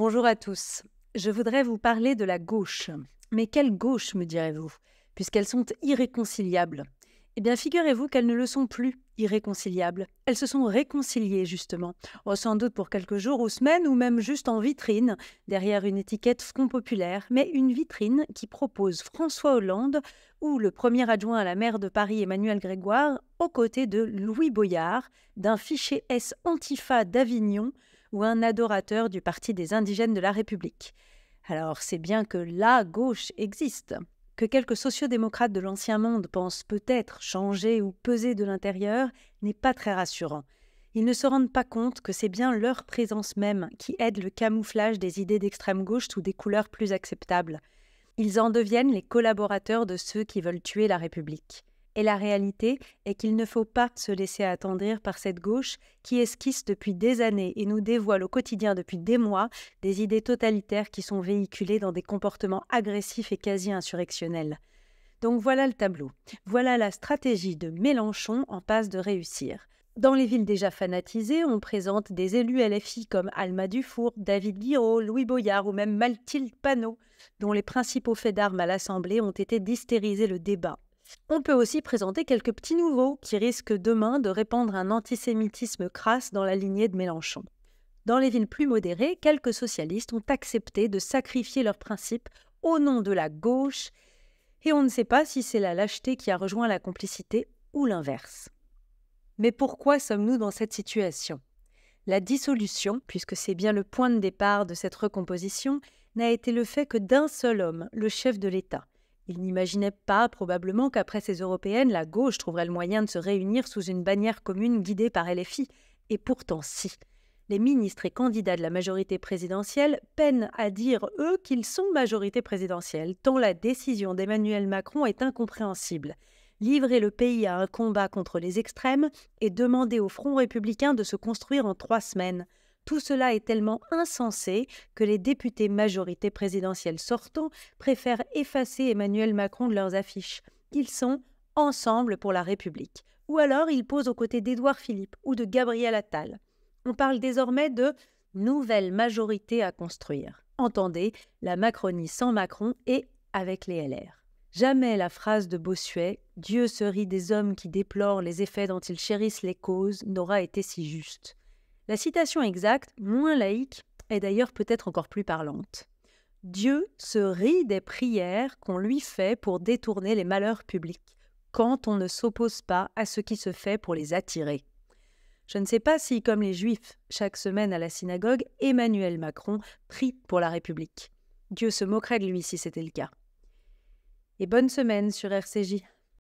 Bonjour à tous. Je voudrais vous parler de la gauche. Mais quelle gauche, me direz-vous, puisqu'elles sont irréconciliables? Eh bien, figurez-vous qu'elles ne le sont plus, irréconciliables. Elles se sont réconciliées, justement. Oh, sans doute pour quelques jours ou semaines, ou même juste en vitrine, derrière une étiquette Front populaire, mais une vitrine qui propose François Hollande ou le premier adjoint à la maire de Paris, Emmanuel Grégoire, aux côtés de Louis Boyard, d'un fiché S Antifa d'Avignon, ou un adorateur du Parti des indigènes de la République. Alors, c'est bien que la gauche existe. Que quelques sociodémocrates de l'ancien monde pensent peut-être changer ou peser de l'intérieur n'est pas très rassurant. Ils ne se rendent pas compte que c'est bien leur présence même qui aide le camouflage des idées d'extrême gauche sous des couleurs plus acceptables. Ils en deviennent les collaborateurs de ceux qui veulent tuer la République. Et la réalité est qu'il ne faut pas se laisser attendrir par cette gauche qui esquisse depuis des années et nous dévoile au quotidien depuis des mois des idées totalitaires qui sont véhiculées dans des comportements agressifs et quasi insurrectionnels. Donc voilà le tableau. Voilà la stratégie de Mélenchon en passe de réussir. Dans les villes déjà fanatisées, on présente des élus LFI comme Alma Dufour, David Guiraud, Louis Boyard ou même Mathilde Panot, dont les principaux faits d'armes à l'Assemblée ont été d'hystériser le débat. On peut aussi présenter quelques petits nouveaux qui risquent demain de répandre un antisémitisme crasse dans la lignée de Mélenchon. Dans les villes plus modérées, quelques socialistes ont accepté de sacrifier leurs principes au nom de la gauche, et on ne sait pas si c'est la lâcheté qui a rejoint la complicité ou l'inverse. Mais pourquoi sommes-nous dans cette situation? La dissolution, puisque c'est bien le point de départ de cette recomposition, n'a été le fait que d'un seul homme, le chef de l'État. Il n'imaginait pas, probablement, qu'après ces européennes, la gauche trouverait le moyen de se réunir sous une bannière commune guidée par LFI. Et pourtant si. Les ministres et candidats de la majorité présidentielle peinent à dire, eux, qu'ils sont majorité présidentielle, tant la décision d'Emmanuel Macron est incompréhensible. Livrer le pays à un combat contre les extrêmes et demander au Front républicain de se construire en 3 semaines. Tout cela est tellement insensé que les députés majorité présidentielle sortants préfèrent effacer Emmanuel Macron de leurs affiches. Ils sont ensemble pour la République. Ou alors ils posent aux côtés d'Édouard Philippe ou de Gabriel Attal. On parle désormais de nouvelle majorité à construire. Entendez, la Macronie sans Macron et avec les LR. Jamais la phrase de Bossuet « Dieu se rit des hommes qui déplorent les effets dont ils chérissent les causes » n'aura été si juste. La citation exacte, moins laïque, est d'ailleurs peut-être encore plus parlante. Dieu se rit des prières qu'on lui fait pour détourner les malheurs publics, quand on ne s'oppose pas à ce qui se fait pour les attirer. Je ne sais pas si, comme les Juifs, chaque semaine à la synagogue, Emmanuel Macron prie pour la République. Dieu se moquerait de lui si c'était le cas. Et bonne semaine sur RCJ.